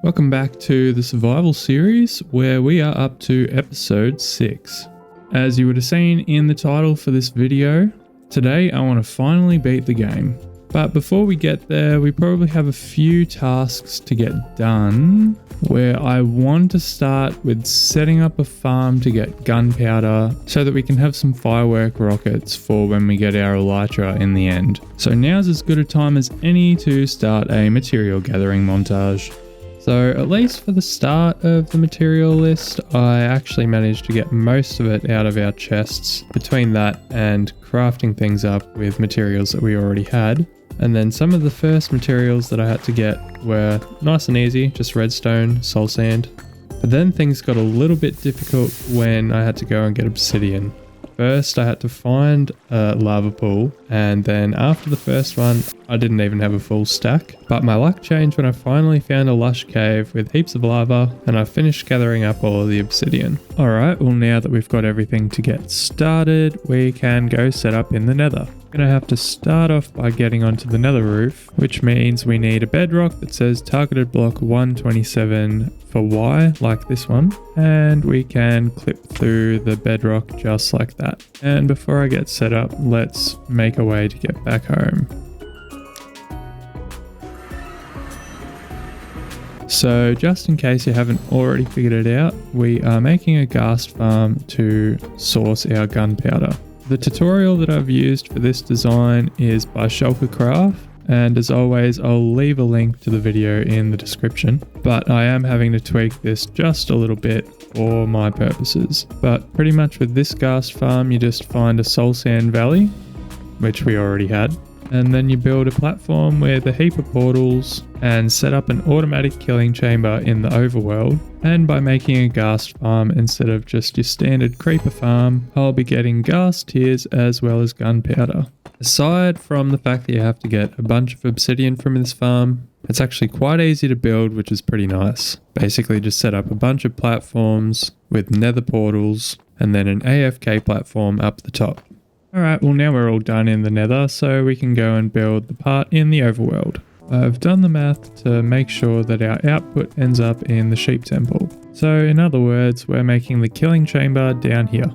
Welcome back to the survival series where we are up to episode 6. As you would have seen in the title for this video, today I want to finally beat the game. But before we get there, we probably have a few tasks to get done, where I want to start with setting up a farm to get gunpowder so that we can have some firework rockets for when we get our elytra in the end. So now's as good a time as any to start a material gathering montage. So at least for the start of the material list, I actually managed to get most of it out of our chests between that and crafting things up with materials that we already had. And then some of the first materials that I had to get were nice and easy, just redstone, soul sand. But then things got a little bit difficult when I had to go and get obsidian. First I had to find a lava pool, and then after the first one I didn't even have a full stack. But my luck changed when I finally found a lush cave with heaps of lava and I finished gathering up all of the obsidian. Alright, well now that we've got everything to get started, we can go set up in the nether. I'm going to have to start off by getting onto the nether roof, which means we need a bedrock that says targeted block 127 for Y, like this one, and we can clip through the bedrock just like that. And before I get set up, let's make a way to get back home. So just in case you haven't already figured it out, we are making a ghast farm to source our gunpowder. The tutorial that I've used for this design is by ShulkerCraft, and as always I'll leave a link to the video in the description, but I am having to tweak this just a little bit for my purposes. But pretty much with this ghast farm you just find a soul sand valley, which we already had, and then you build a platform with a heap of portals and set up an automatic killing chamber in the overworld. And by making a ghast farm instead of just your standard creeper farm, I'll be getting ghast tears as well as gunpowder. Aside from the fact that you have to get a bunch of obsidian from this farm, it's actually quite easy to build, which is pretty nice. Basically just set up a bunch of platforms with nether portals and then an AFK platform up the top. Alright, well now we're all done in the nether, so we can go and build the part in the overworld. I've done the math to make sure that our output ends up in the sheep temple. So in other words, we're making the killing chamber down here.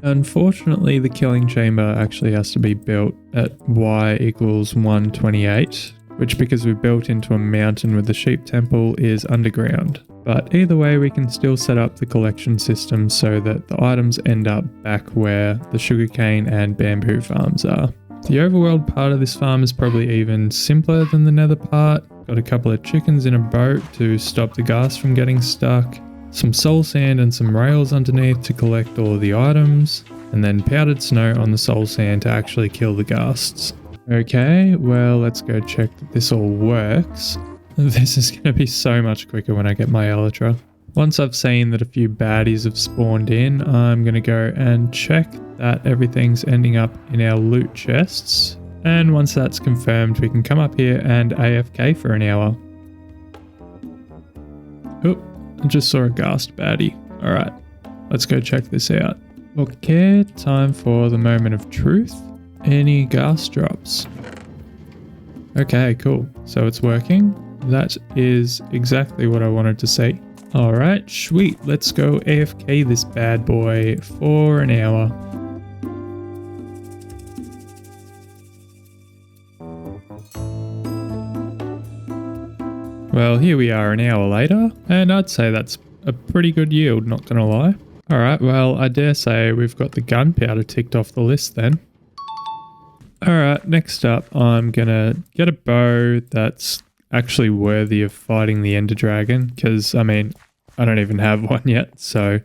Unfortunately, the killing chamber actually has to be built at y equals 128, which because we built into a mountain with the sheep temple is underground. But either way, we can still set up the collection system so that the items end up back where the sugarcane and bamboo farms are. The overworld part of this farm is probably even simpler than the nether part. Got a couple of chickens in a boat to stop the ghast from getting stuck, some soul sand and some rails underneath to collect all of the items, and then powdered snow on the soul sand to actually kill the ghasts. Okay, well let's go check that this all works. This is going to be so much quicker when I get my elytra. Once I've seen that a few baddies have spawned in, I'm going to go and check that everything's ending up in our loot chests. And once that's confirmed, we can come up here and AFK for an hour. Oh, I just saw a ghast baddie. Alright, let's go check this out. Okay, time for the moment of truth. Any ghast drops? Okay, cool. So it's working. That is exactly what I wanted to see. Alright, sweet. Let's go AFK this bad boy for an hour. Well, here we are an hour later, and I'd say that's a pretty good yield, not gonna lie. Alright, well, I dare say we've got the gunpowder ticked off the list then. Alright, next up, I'm gonna get a bow that's actually worthy of fighting the Ender Dragon, because, I mean, I don't even have one yet, so...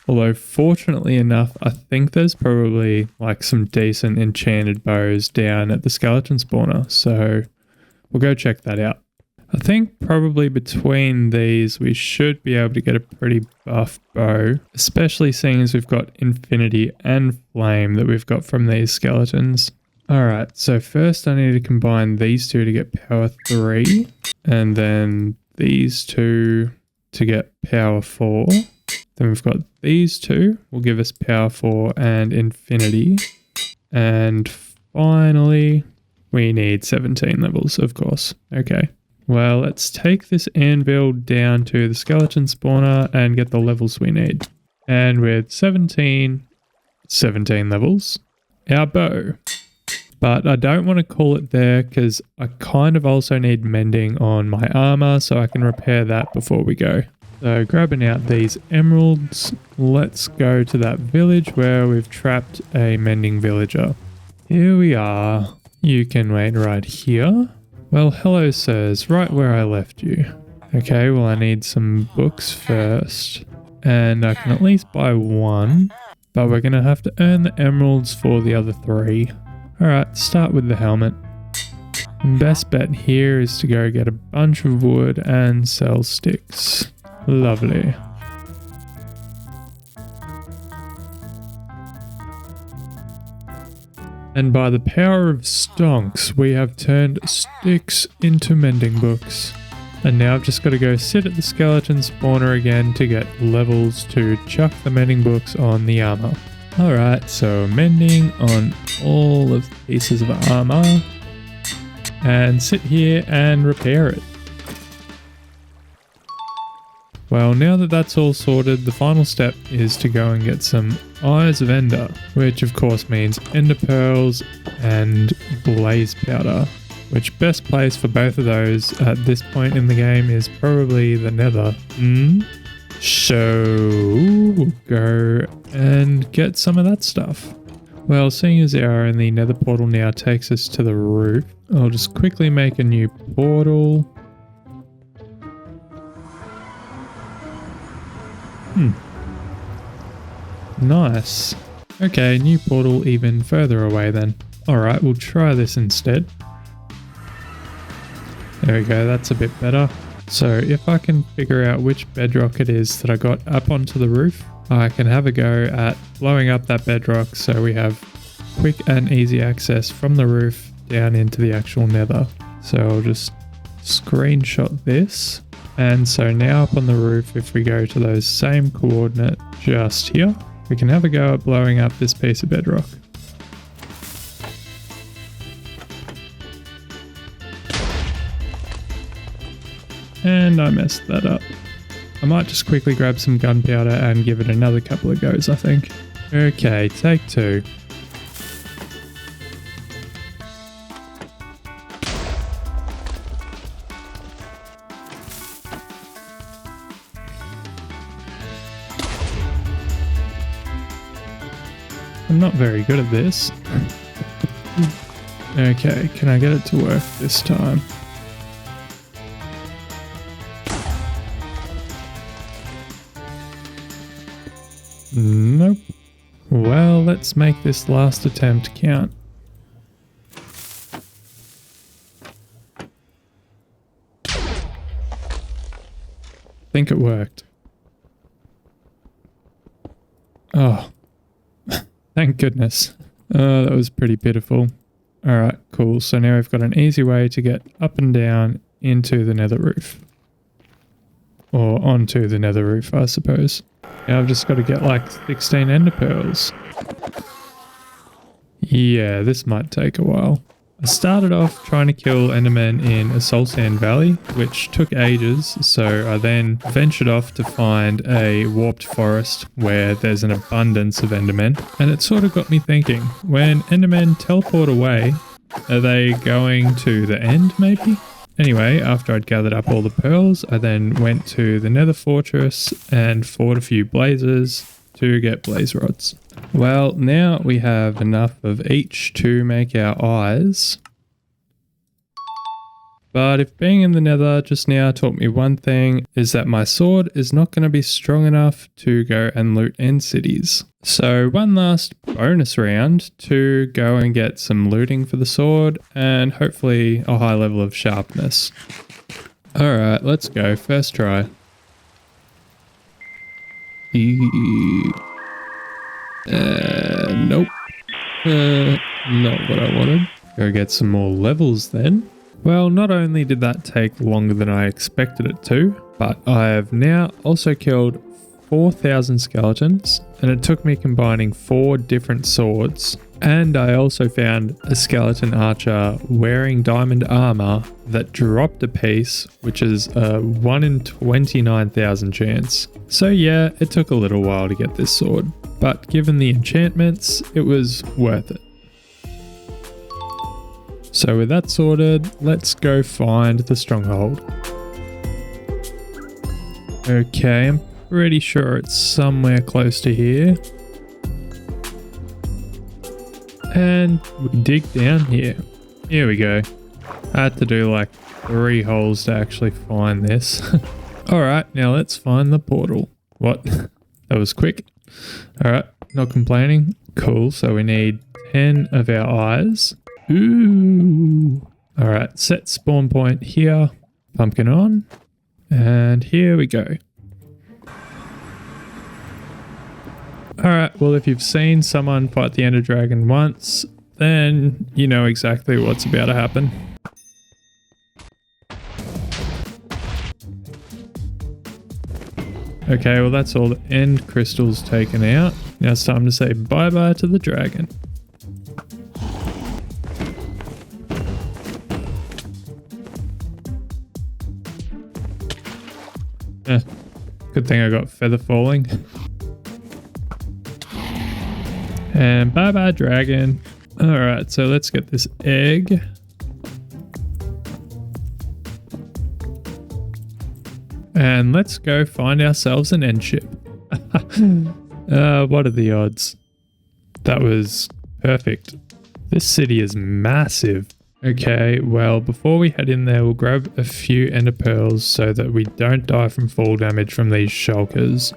Although, fortunately enough, I think there's probably, like, some decent enchanted bows down at the skeleton spawner, so we'll go check that out. I think probably between these we should be able to get a pretty buff bow, especially seeing as we've got infinity and flame that we've got from these skeletons. Alright, so first I need to combine these two to get power 3, and then these two to get power 4. Then we've got these two will give us power 4 and infinity. And finally, we need 17 levels, of course. Okay. Well, let's take this anvil down to the skeleton spawner and get the levels we need. And with 17 levels, our bow. But I don't want to call it there because I kind of also need mending on my armor so I can repair that before we go. So grabbing out these emeralds, let's go to that village where we've trapped a mending villager. Here we are. You can wait right here. Well, hello sirs, right where I left you. Okay, well I need some books first. And I can at least buy one, but we're going to have to earn the emeralds for the other 3. Alright, start with the helmet. Best bet here is to go get a bunch of wood and sell sticks. Lovely. And by the power of stonks, we have turned sticks into mending books. And now I've just got to go sit at the skeleton spawner again to get levels to chuck the mending books on the armor. Alright, so mending on all of the pieces of armor. And sit here and repair it. Well, now that that's all sorted, the final step is to go and get some Eyes of Ender, which of course means Ender Pearls and Blaze Powder, which best place for both of those at this point in the game is probably the Nether. So we'll go and get some of that stuff. Well, seeing as our in the Nether portal now takes us to the roof, I'll just quickly make a new portal. Nice. Okay, new portal even further away then. Alright, we'll try this instead. There we go, that's a bit better. So if I can figure out which bedrock it is that I got up onto the roof, I can have a go at blowing up that bedrock so we have quick and easy access from the roof down into the actual Nether. So I'll just screenshot this. And so now up on the roof, if we go to those same coordinate just here, we can have a go at blowing up this piece of bedrock. And I messed that up. I might just quickly grab some gunpowder and give it another couple of goes, I think. Okay, take 2. I'm not very good at this. Okay, can I get it to work this time? Nope. Well, let's make this last attempt count. I think it worked. Oh. Thank goodness. That was pretty pitiful. Alright, cool. So now we've got an easy way to get up and down into the nether roof. Or onto the nether roof, I suppose. Now I've just got to get like 16 ender pearls. Yeah, this might take a while. I started off trying to kill endermen in a soul sand valley, which took ages, so I then ventured off to find a warped forest where there's an abundance of endermen, and it sort of got me thinking, when endermen teleport away, are they going to the end maybe? Anyway, after I'd gathered up all the pearls, I then went to the nether fortress and fought a few blazes to get blaze rods. Well, now we have enough of each to make our eyes. But if being in the nether just now taught me one thing, is that my sword is not going to be strong enough to go and loot end cities. So one last bonus round to go and get some looting for the sword and hopefully a high level of sharpness. Alright, let's go. First try. Nope. Not what I wanted. Go get some more levels then. Well, not only did that take longer than I expected it to, but I have now also killed 4,000 skeletons, and it took me combining 4 different swords. And I also found a skeleton archer wearing diamond armor that dropped a piece, which is a 1 in 29,000 chance. So yeah, it took a little while to get this sword, but given the enchantments, it was worth it. So with that sorted, let's go find the stronghold. Okay, I'm pretty sure it's somewhere close to here. And we dig down here. Here we go. I had to do like 3 holes to actually find this. Alright, now let's find the portal. What? That was quick. Alright, not complaining. Cool, so we need 10 of our eyes. Ooh. Alright, set spawn point here. Pumpkin on. And here we go. Alright, well if you've seen someone fight the Ender Dragon once, then you know exactly what's about to happen. Okay, well that's all the end crystals taken out. Now it's time to say bye-bye to the dragon. Good thing I got feather falling. And bye bye dragon. Alright, so let's get this egg. And let's go find ourselves an end ship. What are the odds? That was perfect. This city is massive. Okay, well, before we head in there, we'll grab a few ender pearls so that we don't die from fall damage from these shulkers.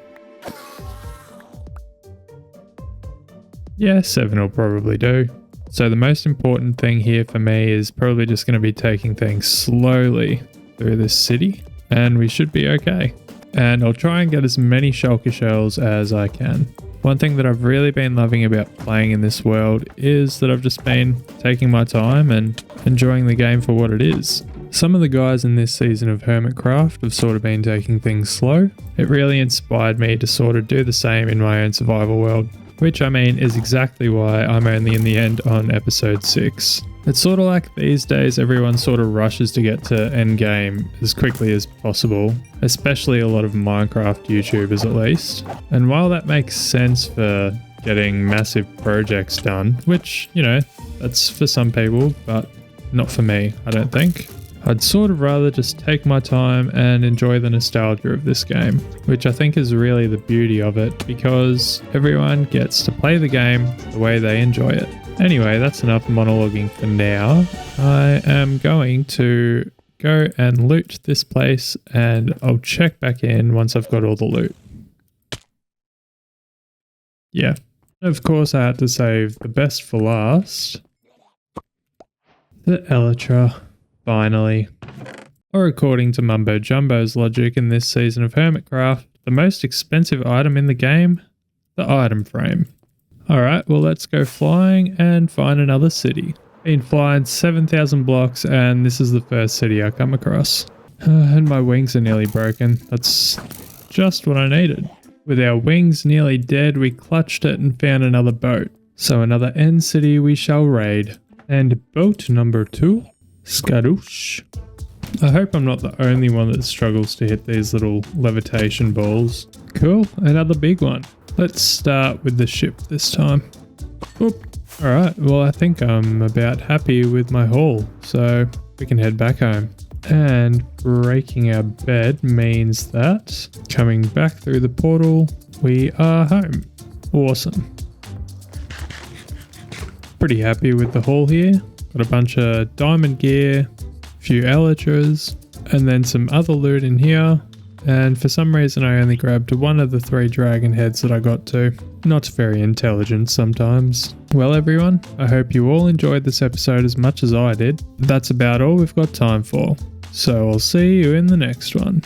Yeah, 7 will probably do. So the most important thing here for me is probably just going to be taking things slowly through this city, and we should be okay. And I'll try and get as many shulker shells as I can. One thing that I've really been loving about playing in this world is that I've just been taking my time and enjoying the game for what it is. Some of the guys in this season of ShulkerCraft have sort of been taking things slow. It really inspired me to sort of do the same in my own survival world, which I mean is exactly why I'm only in the end on episode 6. It's sort of like these days everyone sort of rushes to get to endgame as quickly as possible, especially a lot of Minecraft YouTubers at least. And while that makes sense for getting massive projects done, which, you know, that's for some people, but not for me, I don't think. I'd sort of rather just take my time and enjoy the nostalgia of this game, which I think is really the beauty of it, because everyone gets to play the game the way they enjoy it. Anyway, that's enough monologuing for now. I am going to go and loot this place, and I'll check back in once I've got all the loot. Yeah, of course I had to save the best for last. The elytra. Finally. Or according to Mumbo Jumbo's logic in this season of ShulkerCraft, the most expensive item in the game? The item frame. Alright, well let's go flying and find another city. Been flying 7,000 blocks and this is the first city I come across. And my wings are nearly broken. That's just what I needed. With our wings nearly dead, we clutched it and found another boat. So another end city we shall raid. And boat number 2? Skadoosh. I hope I'm not the only one that struggles to hit these little levitation balls. Cool, another big one. Let's start with the ship this time. Oop. Alright, well I think I'm about happy with my haul, so we can head back home. And breaking our bed means that coming back through the portal, we are home. Awesome. Pretty happy with the haul here. Got a bunch of diamond gear, a few elytras, and then some other loot in here. And for some reason I only grabbed one of the 3 dragon heads that I got to. Not very intelligent sometimes. Well everyone, I hope you all enjoyed this episode as much as I did. That's about all we've got time for. So I'll see you in the next one.